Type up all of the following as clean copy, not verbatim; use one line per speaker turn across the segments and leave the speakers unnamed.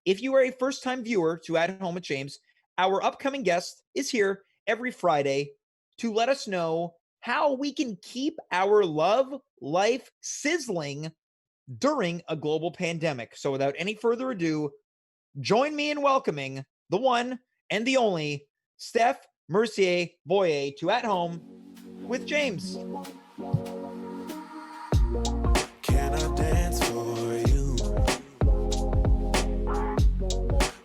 If you are a first-time viewer to At Home with James, our upcoming guest is here every Friday to let us know how we can keep our love life sizzling during a global pandemic. So without any further ado, join me in welcoming the one and the only Steph Mercier Voyer to At Home with James.
Can I dance for you?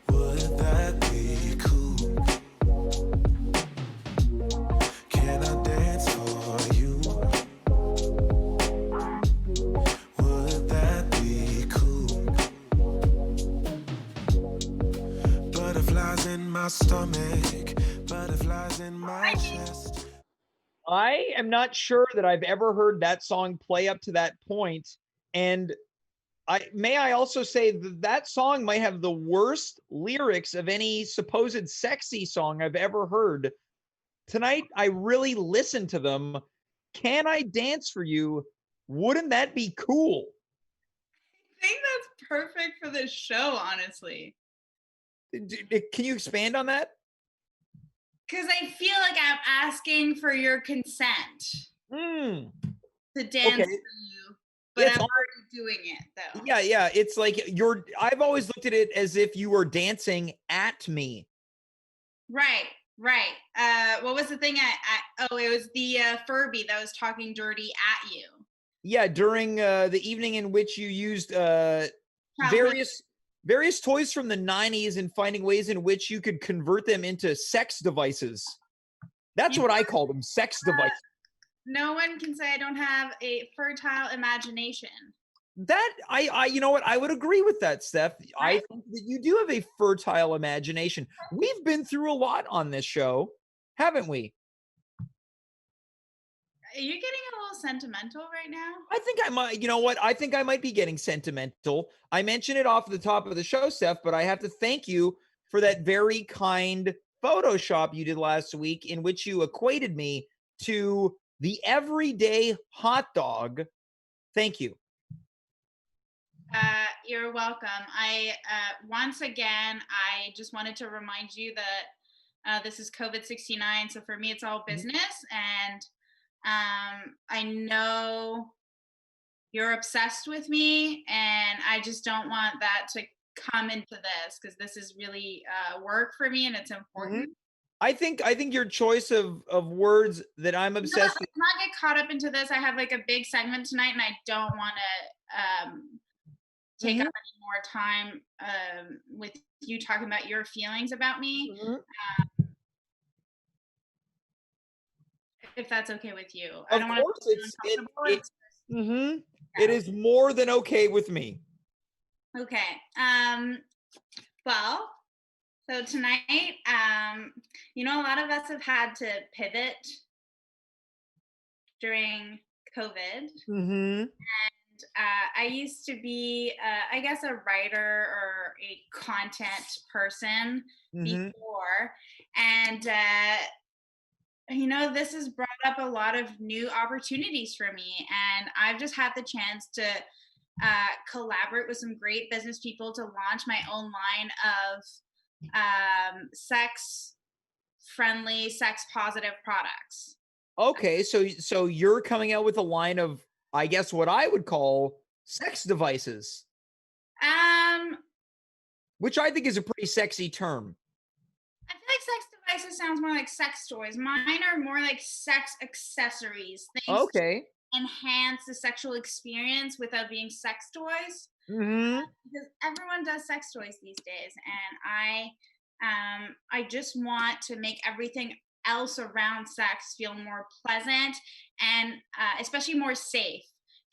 Would that be cool? Can I dance for you? Would that be cool? Butterflies in my stomach, butterflies in my chest.
I am not sure that I've ever heard that song play up to that point, and I also say that song might have the worst lyrics of any supposed sexy song I've ever heard. Tonight, I really listened to them. Can I dance for you? Wouldn't that be cool?
I think that's perfect for this show, honestly.
Can you expand on that?
Because I feel like I'm asking for your consent
Mm,
to dance
okay.
for you, but
It's
I'm
all,
already doing it though.
yeah. It's like I've always looked at it as if you were dancing at me.
Right, right. What was the thing? It was the Furby that was talking dirty at you.
Yeah, during the evening in which you used
Childhood.
various toys from the 90s and finding ways in which you could convert them into sex devices. That's
You
what
know,
I call them, sex devices.
no one can say I don't have a fertile imagination.
That you know what? I would agree with that, Steph. I
Right?
think that you do have a fertile imagination. We've been through a lot on this show, haven't we?
Are you getting a little sentimental right now?
I think I might, you know what? I think I might be getting sentimental. I mentioned it off the top of the show, Steph, but I have to thank you for that very kind Photoshop you did last week in which you equated me to the everyday hot dog. Thank you.
You're welcome. I once again, I just wanted to remind you that this is COVID-69, so for me, it's all business, and I know you're obsessed with me, and I just don't want that to come into this because this is really work for me, and it's important.
I think your choice of words that I'm
You know what?
obsessed with.
Let's not get caught up into this. I have like a big segment tonight, and I don't want to take up any more time with you talking about your feelings about me, if that's okay with you. I
Of
don't want
course,
to feel uncomfortable. It's
mhm. It is more than okay with me.
okay. Well, so tonight, a lot of us have had to pivot during COVID.
Mhm.
I used to be, I guess, a writer or a content person
Mhm.
before. And, this has brought up a lot of new opportunities for me. And I've just had the chance to collaborate with some great business people to launch my own line of sex friendly, sex positive products.
Okay, so you're coming out with a line of, I guess, what I would call sex devices,
Um,
which I think is a pretty sexy term.
I feel like sex devices sounds more like sex toys. Mine are more like sex accessories, things to
Okay.
enhance the sexual experience without being sex toys.
Mhm.
Because everyone does sex toys these days, and I just want to make everything else around sex feel more pleasant and especially more safe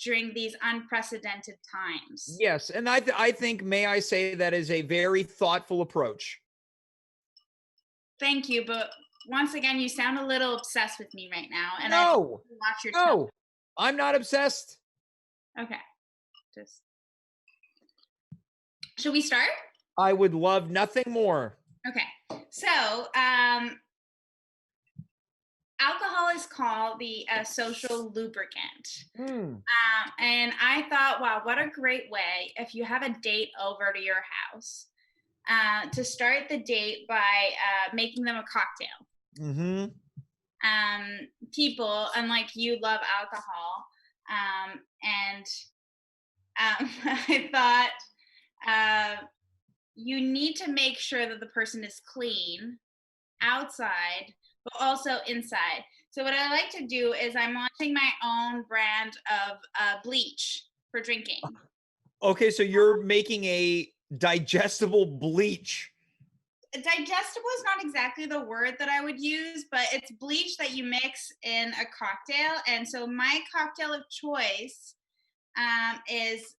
during these unprecedented times.
Yes, and I think, may I say, that is a very thoughtful approach.
Thank you, but once again, you sound a little obsessed with me right now, and I
No.
watch your tone.
No. I'm not obsessed.
Okay, just should we start?
I would love nothing more.
Okay, so alcohol is called the social lubricant.
Mm.
And I thought, wow, what a great way if you have a date over to your house to start the date by making them a cocktail.
Mm-hmm.
People, unlike you, love alcohol, and I thought you need to make sure that the person is clean outside, but also inside. So what I like to do is I'm launching my own brand of bleach for drinking.
Okay, so you're making a digestible bleach.
Digestible is not exactly the word that I would use, but it's bleach that you mix in a cocktail. And so my cocktail of choice is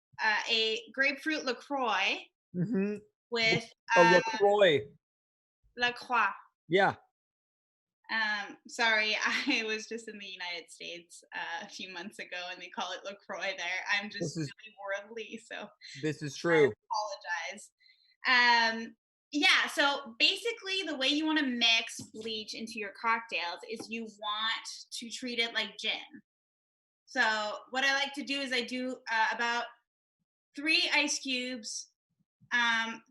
a grapefruit LaCroix
Mm-hmm.
with
A LaCroix.
La Croix.
Yeah.
Sorry, I was just in the United States a few months ago, and they call it LaCroix there. I'm
This
just
is
really worldly, so
this is
I
true.
apologize. Yeah, so basically, the way you want to mix bleach into your cocktails is you want to treat it like gin. So what I like to do is I do about 3 ice cubes,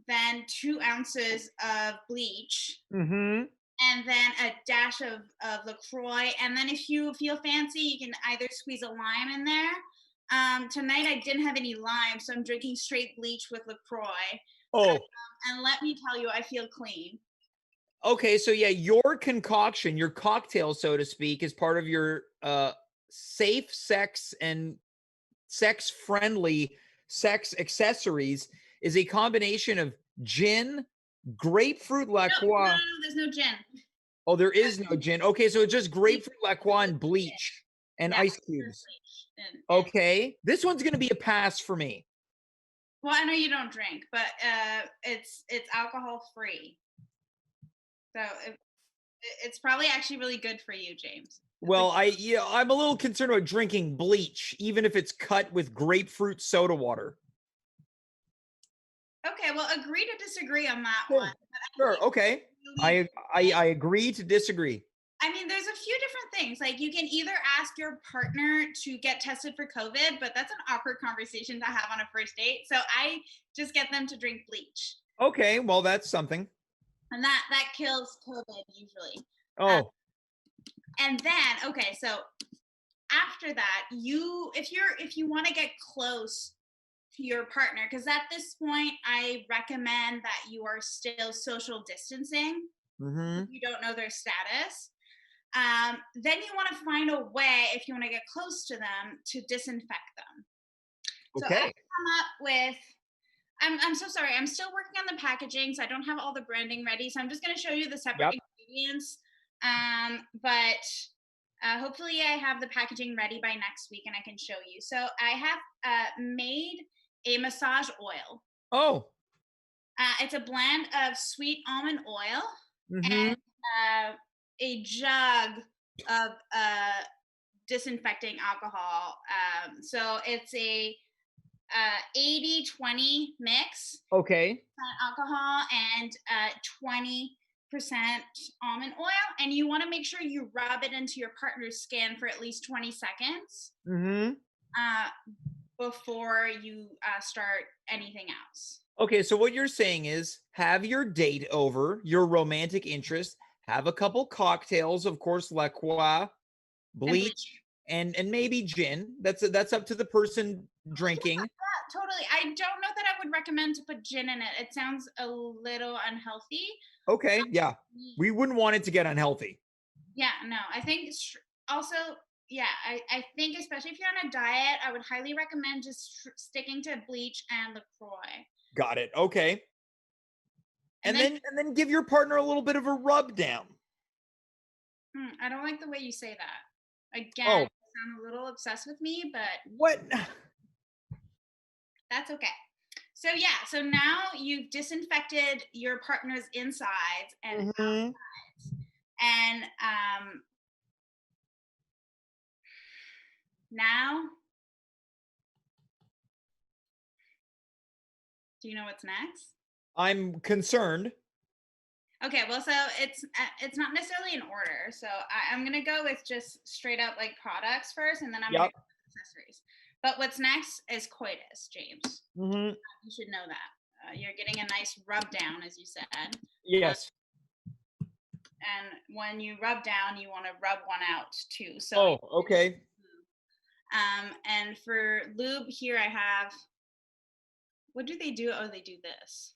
then 2 ounces of bleach,
Mm-hmm.
and then a dash of LaCroix. And then if you feel fancy, you can either squeeze a lime in there. Tonight I didn't have any lime, so I'm drinking straight bleach with LaCroix.
Oh,
And let me tell you, I feel clean.
okay. So yeah, your concoction, your cocktail, so to speak, is part of your safe sex and sex friendly sex accessories, is a combination of gin, grapefruit
No, no,
lacroix.
no, there's no gin.
Oh, there is no gin. Okay, so it's just grapefruit lacroix and bleach and
Yeah,
ice
there's
cubes.
bleach.
Okay, this one's gonna be a pass for me.
Well, I know you don't drink, but it's alcohol free, so it's probably actually really good for you, James. It's like,
Well, I'm a little concerned about drinking bleach, even if it's cut with grapefruit soda water.
okay, well, agree to disagree on that one.
Sure. Sure. Okay.
Really,
I agree to disagree.
I mean, there's a few different things. Like you can either ask your partner to get tested for COVID, but that's an awkward conversation to have on a first date. So I just get them to drink bleach,
Okay, well that's something.
and that kills COVID usually. Um,
Oh,
and then okay, so after that, if you want to get close to your partner, because at this point I recommend that you are still social distancing if
mm-hmm.
you don't know their status. Then you want to find a way, if you want to get close to them, to disinfect them. So I
Okay.
come up with. I'm so sorry. I'm still working on the packaging, so I don't have all the branding ready. So I'm just going to show you the separate
Yep.
ingredients. But hopefully, I have the packaging ready by next week, and I can show you. So I have made a massage oil.
Oh.
It's a blend of sweet almond oil
Mm-hmm.
and a jug of disinfecting alcohol. So it's a 80-20 mix
Okay.
alcohol and 20% almond oil. And you want to make sure you rub it into your partner's skin for at least 20 seconds
Mm-hmm.
uh, before you start anything else.
Okay, so what you're saying is have your date over, your romantic interest, have a couple cocktails, of course, La Croix,
And
bleach, and maybe gin. That's up to the person drinking.
totally. I don't know that I would recommend to put gin in it. It sounds a little unhealthy.
Okay, yeah. We wouldn't want it to get unhealthy.
Yeah, no. I think also, yeah, I think especially if you're on a diet, I would highly recommend just sticking to bleach and LaCroix.
Got it. Okay.
And
And
then
then give your partner a little bit of a rub down.
I don't like the way you say that. Again,
Oh,
you sound a little obsessed with me, but
what?
that's okay. So yeah, so now you've disinfected your partner's insides and
Mhm.
and now do you know what's next?
I'm concerned.
Okay, well, so it's not necessarily in order. So I'm gonna go with just straight up like products first, and then I'm gonna
Yep.
go with accessories. But what's next is coitus, James.
Mhm.
You should know that. you're getting a nice rub down, as you said.
Yes.
And when you rub down, you want to rub one out too. So,
Oh, okay.
And for lube here, I have, what do they do? Oh, they do this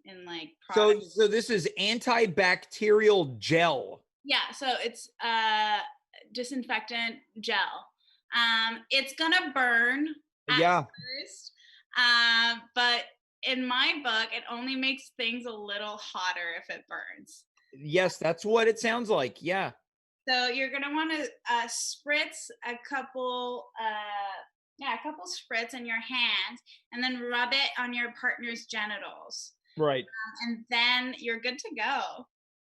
in like products.
So this is antibacterial gel.
Yeah, so it's disinfectant gel. It's gonna burn at
Yeah.
first, but in my book, it only makes things a little hotter if it burns.
Yes, that's what it sounds like. Yeah.
So you're gonna want to spritz a couple spritz in your hand, and then rub it on your partner's genitals,
Right.
and then you're good to go.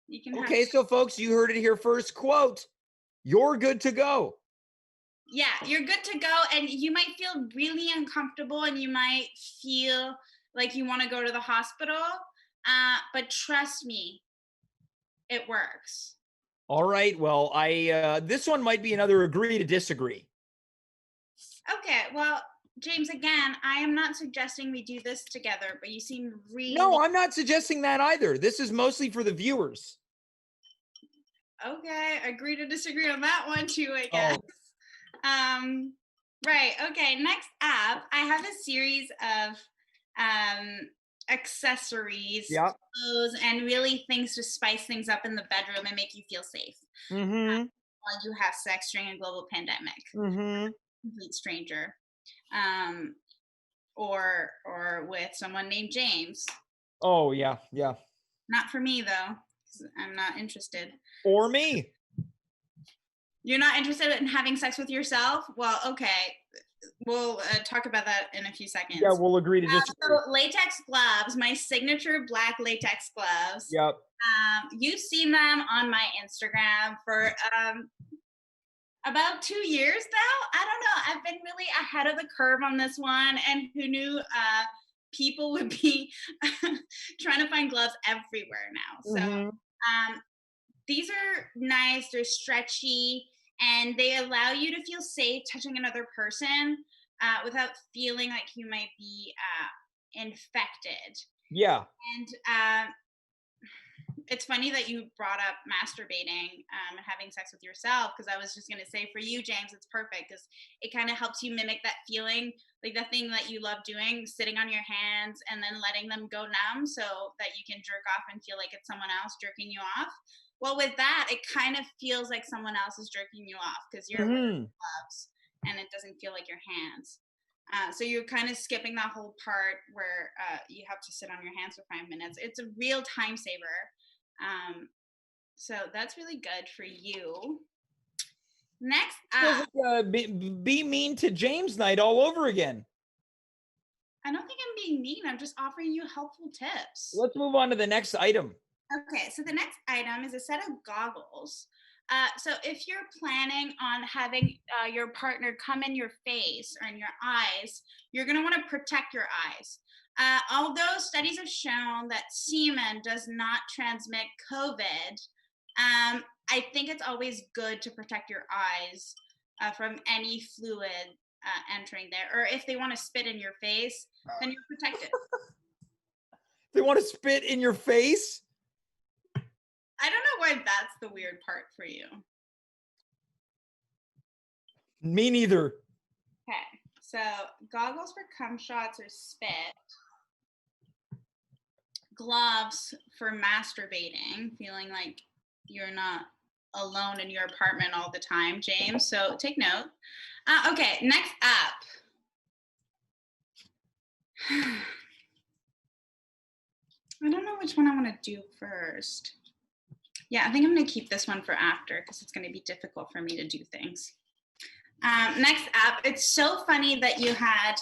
You can
Okay, so folks, you heard it here first. Quote, you're good to go.
Yeah, you're good to go, and you might feel really uncomfortable, and you might feel like you want to go to the hospital, but trust me, it works.
All right. Well, this one might be another agree to disagree.
Okay, well, James, again, I am not suggesting we do this together, but you seem really...
No, I'm not suggesting that either. This is mostly for the viewers.
Okay, agree to disagree on that one too, I guess. Right, okay, next up, I have a series of accessories, clothes, and really things to spice things up in the bedroom and make you feel safe while you have sex during a global pandemic. Complete stranger, or with someone named James.
Oh yeah, yeah.
Not for me though, 'cause I'm not interested.
Or me.
You're not interested in having sex with yourself? Well, okay. We'll talk about that in a few seconds.
Yeah, we'll agree to disagree.
So latex gloves, my signature black latex gloves.
Yep.
You've seen them on my Instagram for about 2 years now. I don't know. I've been really ahead of the curve on this one, and who knew people would be trying to find gloves everywhere now. So these are nice. They're stretchy, and they allow you to feel safe touching another person without feeling like you might be infected.
Yeah.
And it's funny that you brought up masturbating and having sex with yourself, because I was just going to say, for you, James, it's perfect because it kind of helps you mimic that feeling, like the thing that you love doing, sitting on your hands and then letting them go numb so that you can jerk off and feel like it's someone else jerking you off. Well, with that, it kind of feels like someone else is jerking you off because you're wearing gloves and it doesn't feel like your hands. So you're kind of skipping that whole part where you have to sit on your hands for 5 minutes. It's a real time saver. So that's really good for you. Next up.
Be mean to James night all over again.
I don't think I'm being mean. I'm just offering you helpful tips.
Let's move on to the next item.
Okay, so the next item is a set of goggles. So if you're planning on having your partner come in your face or in your eyes, you're going to want to protect your eyes. Although studies have shown that semen does not transmit COVID, I think it's always good to protect your eyes from any fluid entering there. Or if they want to spit in your face, then you're protected.
They want to spit in your face?
I don't know why that's the weird part for you.
Me neither.
Okay, so goggles for cum shots or spit. Gloves for masturbating, feeling like you're not alone in your apartment all the time, James. So take note. Okay, next up. I don't know which one I want to do first. Yeah, I think I'm going to keep this one for after because it's going to be difficult for me to do things. Next up, it's so funny that you had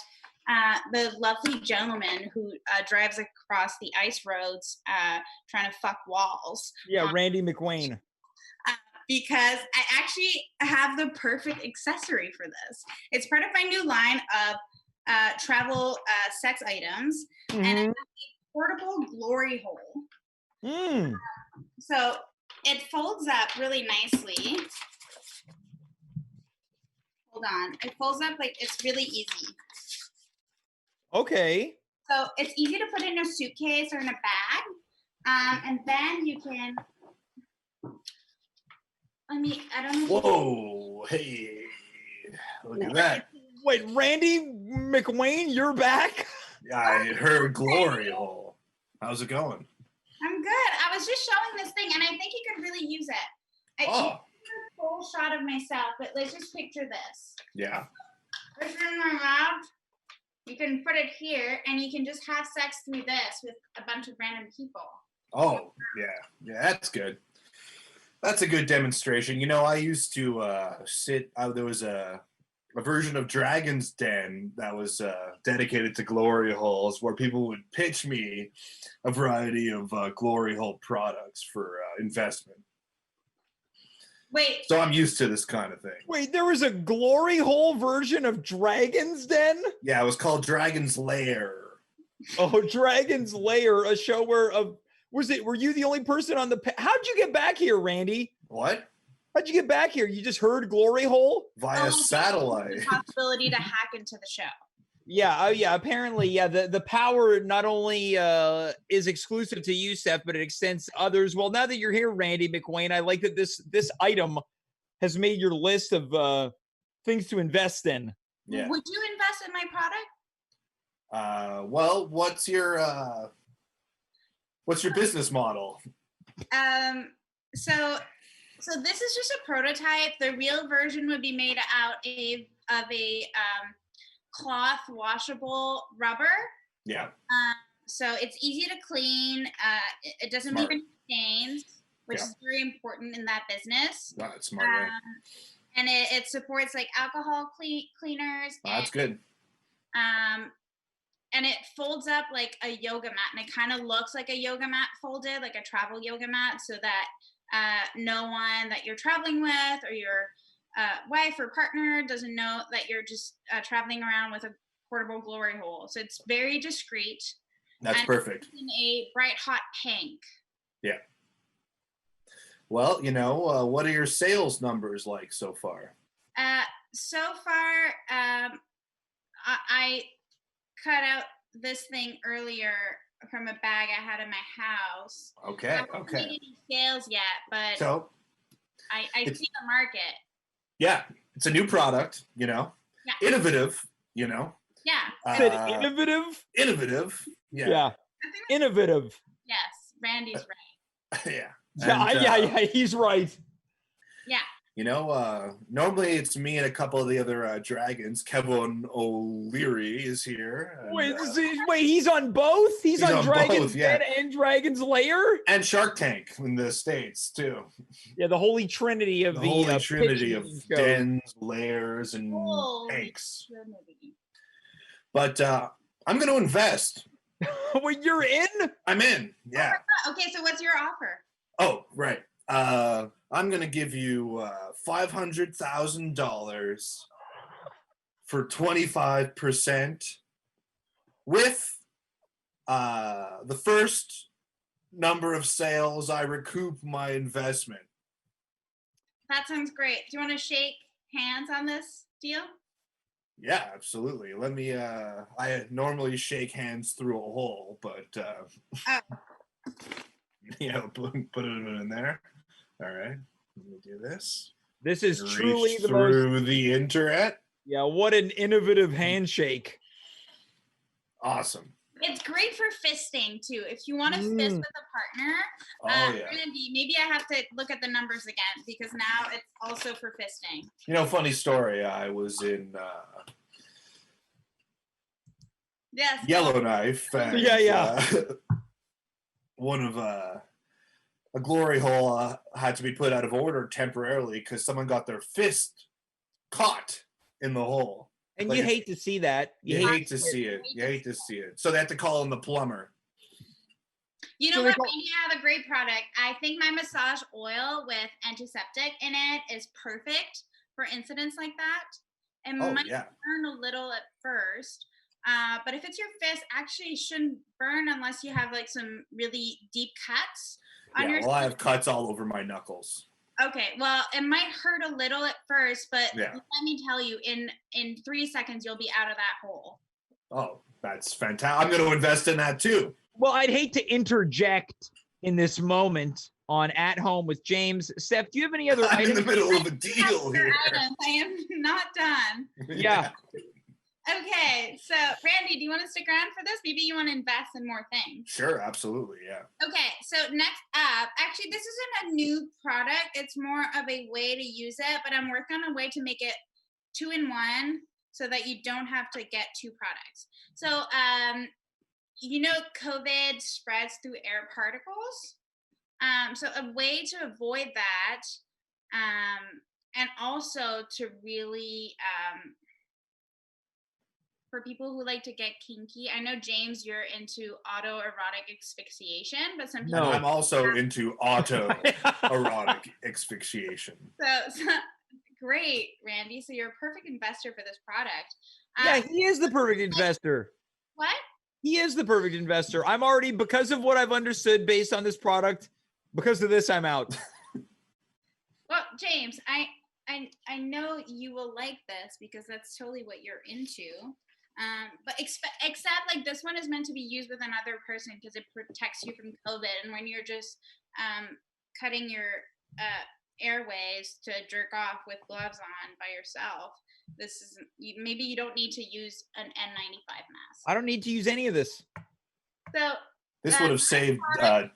the lovely gentleman who drives across the ice roads trying to fuck walls.
Yeah, Randy McWayne.
Because I actually have the perfect accessory for this. It's part of my new line of travel sex items, and it's a portable glory hole. So it folds up really nicely. Hold on. It folds up like it's really easy.
Okay.
So it's easy to put in a suitcase or in a bag. And then you can, I don't know.
Whoa, hey, look at that.
Wait, Randy McWayne, you're back?
I heard glory hole. How's it going?
I'm good. I was just showing this thing, and I think you could really use it. I
Oh.
need a full shot of myself, but let's just picture this.
Yeah.
This is in my mouth. You can put it here, and you can just have sex through this with a bunch of random people.
Oh, yeah. Yeah, that's good. That's a good demonstration. You know, I used to there was a version of Dragon's Den that was dedicated to glory holes, where people would pitch me a variety of glory hole products for investment.
Wait.
So I'm used to this kind of thing.
Wait, there was a glory hole version of Dragon's Den?
Yeah, it was called Dragon's Lair.
Oh, Dragon's Lair, a show where were you the only person on how'd you get back here, Randy?
What?
How'd you get back here? You just heard glory hole?
Via satellite.
The possibility to hack into the show.
Yeah, oh yeah, apparently, yeah, the power not only is exclusive to you, Steph, but it extends to others. Well, now that you're here, Randy McWayne, I like that this item has made your list of things to invest in.
Yeah.
Would you invest in my product?
Well, what's your business model?
So this is just a prototype. The real version would be made out of a cloth washable rubber.
Yeah.
So it's easy to clean. It doesn't
Smart.
leave any stains, which is very important in that business.
That's smart. Yeah.
And it supports like alcohol cleaners.
That's good.
And it folds up like a yoga mat, and it kind of looks like a yoga mat folded, like a travel yoga mat, so that no one that you're traveling with or your wife or partner doesn't know that you're just traveling around with a portable glory hole. So it's very discreet.
That's perfect.
In a bright hot pink.
Yeah. Well, you know, what are your sales numbers like so far?
So far, I cut out this thing earlier from a bag I had in my house.
Okay.
I haven't made any sales yet, but
So
I see the market.
Yeah, it's a new product, you know.
Yeah.
Innovative, you know.
Yeah.
Innovative?
Innovative. Yeah.
Yeah. Innovative.
Yes, Randy's right.
Yeah.
Yeah, he's right.
Yeah.
You know, normally it's me and a couple of the other dragons. Kevin O'Leary is here. And,
Wait, he's on both? He's on Dragon's
both, yeah.
Den and Dragon's Lair?
And Shark Tank in the States, too.
Yeah, the holy trinity of
the holy trinity of
pitching show.
dens, lairs, and tanks.
Trinity.
But I'm going to invest.
Wait, you're in?
I'm in, yeah.
Okay, so what's your offer?
Oh, right. I'm going to give you $500,000 for 25% with the first number of sales I recoup my investment.
That sounds great. Do you want to shake hands on this deal?
Yeah, absolutely. Let me I normally shake hands through a hole, but you know, put it in there. All right. Let me do this.
This is
Reach
truly the
through
most.
the internet.
Yeah, what an innovative handshake.
Awesome.
It's great for fisting too. If you want to fist with a partner,
Yeah.
Randy, maybe I have to look at the numbers again because now it's also for fisting.
You know, funny story. I was in
Yes.
Yellowknife. And,
Yeah.
One of a glory hole had to be put out of order temporarily because someone got their fist caught in the hole.
And
Like
you hate to see that.
You hate to see it. You hate to see it. So they had to call in the plumber.
You know what? Randy, I have a great product. I think my massage oil with antiseptic in it is perfect for incidents like that. It might burn a little at first. But if it's your fist, actually it shouldn't burn unless you have like some really deep cuts on your
I have cuts all over my knuckles.
Okay, well, it might hurt a little at first, but
Yeah.
let me tell you, in 3 seconds, you'll be out of that hole.
Oh, That's fantastic. I'm going to invest in that too.
Well, I'd hate to interject in this moment on At Home with James. Steph, do you have any other
I'm in
items?
the middle of a deal here.
Items. I am not done.
Yeah.
Okay, so Randy, do you want to stick around for this? Maybe you want to invest in more things.
Sure, absolutely, yeah.
Okay, so next up, actually, this isn't a new product. It's more of a way to use it, but I'm working on a way to make it 2-in-1 so that you don't have to get two products. So, COVID spreads through air particles. So a way to avoid that, and also to really, for people who like to get kinky, I know, James, you're into autoerotic asphyxiation, but some people...
No, I'm also into autoerotic asphyxiation.
So great, Randy. So you're a perfect investor for this product.
Yeah, he is the perfect investor.
What?
He is the perfect investor. I'm already, because of what I've understood based on this product, because of this, I'm out.
Well, James, I know you will like this because that's totally what you're into. But except like this one is meant to be used with another person because it protects you from COVID. And when you're just cutting your airways to jerk off with gloves on by yourself, this is maybe you don't need to use an N95 mask.
I don't need to use any of this.
So
this would have saved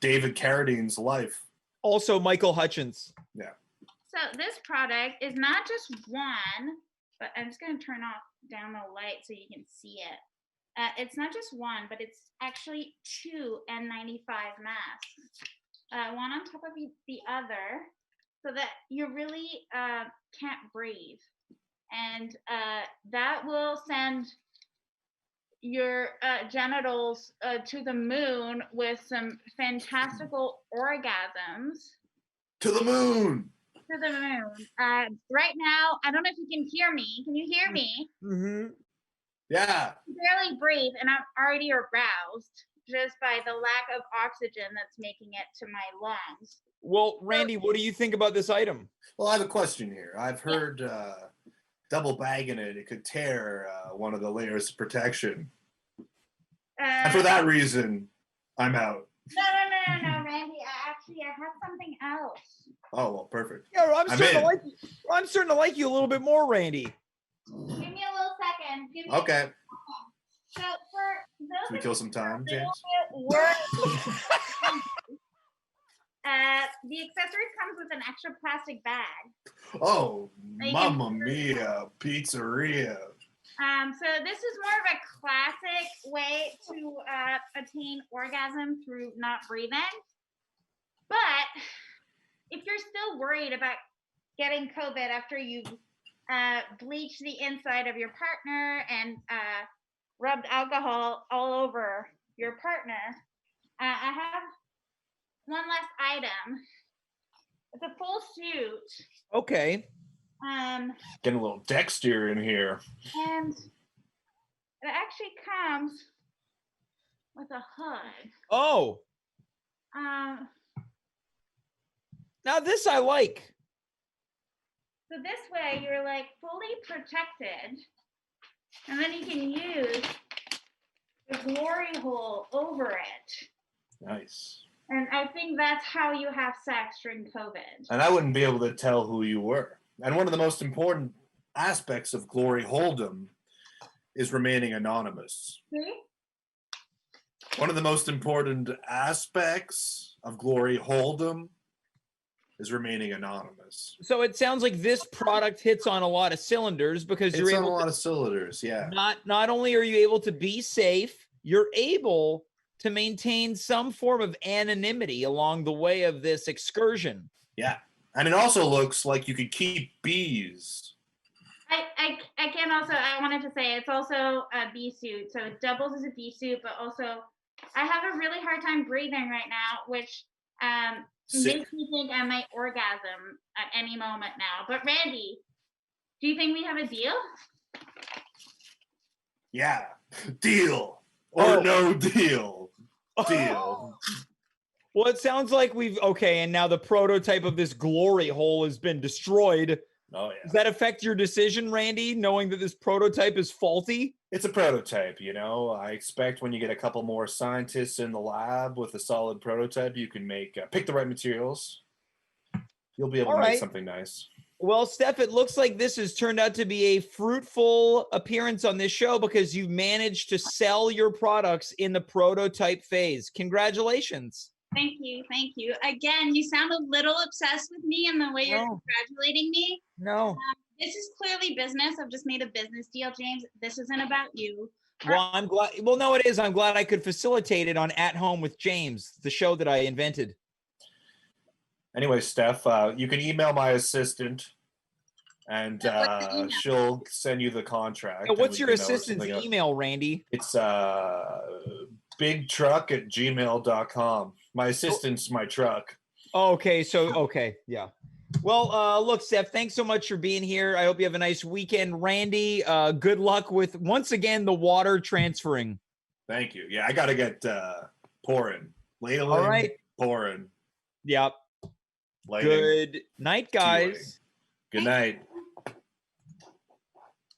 David Carradine's life.
Also, Michael Hutchins.
Yeah.
So this product is not just one, but I'm just going to turn down the light so you can see it. It's not just one, but it's actually two N95 masks, one on top of the other, so that you really can't breathe. And that will send your genitals to the moon with some fantastical orgasms.
To the moon!
To the moon. Right now, I don't know if you can hear me. Can you hear me?
Mm-hmm.
Yeah.
I barely breathe, and I'm already aroused just by the lack of oxygen that's making it to my lungs.
Well, Randy, what do you think about this item?
Well, I have a question here. I've heard double bagging it could tear one of the layers of protection. And for that reason, I'm out.
No, Randy. I have something else.
Oh, well, perfect.
Yeah, I'm starting to like you a little bit more, Randy.
Give me a little second.
Okay.
So for those
Can we kill some time, James?
The accessory comes with an extra plastic bag.
Oh, mamma mia, pizzeria.
So this is more of a classic way to attain orgasm through not breathing. But if you're still worried about getting COVID after you've bleached the inside of your partner and rubbed alcohol all over your partner, I have one last item. It's a full suit.
Okay.
Getting a little Dexter in here.
And it actually comes with a hood.
Oh. Now this I like.
So this way you're like fully protected, and then you can use the glory hole over it.
Nice.
And I think that's how you have sex during COVID.
And I wouldn't be able to tell who you were. And one of the most important aspects of Glory Hold'em is remaining anonymous.
See?
One of the most important aspects of Glory Hold'em is remaining anonymous.
So it sounds like this product hits on a lot of cylinders because you're able
a lot of cylinders, yeah.
Not only are you able to be safe, you're able to maintain some form of anonymity along the way of this excursion.
Yeah. And it also looks like you could keep bees.
I wanted to say it's also a bee suit. So it doubles as a bee suit, but also I have a really hard time breathing right now, which makes me think I might orgasm at any moment now. But Randy, do you think we have a deal?
Yeah. Deal. Or no deal. Deal.
Well, it sounds like and now the prototype of this glory hole has been destroyed
Oh, yeah.
Does that affect your decision, Randy, knowing that this prototype is faulty?
It's a prototype, you know. I expect when you get a couple more scientists in the lab with a solid prototype, you can make pick the right materials. You'll be able
All
to make
right.
something nice.
Well, Steph, it looks like this has turned out to be a fruitful appearance on this show because you've managed to sell your products in the prototype phase. Congratulations.
Thank you. Thank you. Again, you sound a little obsessed with me in the way you're
No.
congratulating me.
No.
This is clearly business. I've just made a business deal, James. This isn't about you.
Well, I'm glad. Well, no, it is. I'm glad I could facilitate it on At Home with James, the show that I invented.
Anyway, Steph, you can email my assistant, and
What's the email?
she'll send you the contract.
Now,
and
what's
we
your
can,
assistant's
something else.
email, Randy?
It's bigtruck@gmail.com. My assistant's my truck.
Okay, so okay, yeah. Well, look, Steph, thanks so much for being here. I hope you have a nice weekend. Randy, good luck with once again the water transferring.
Thank you. Yeah, I gotta get pouring, ladling,
All right.
pouring.
Yep.
Lighting.
Good night, guys.
Good night.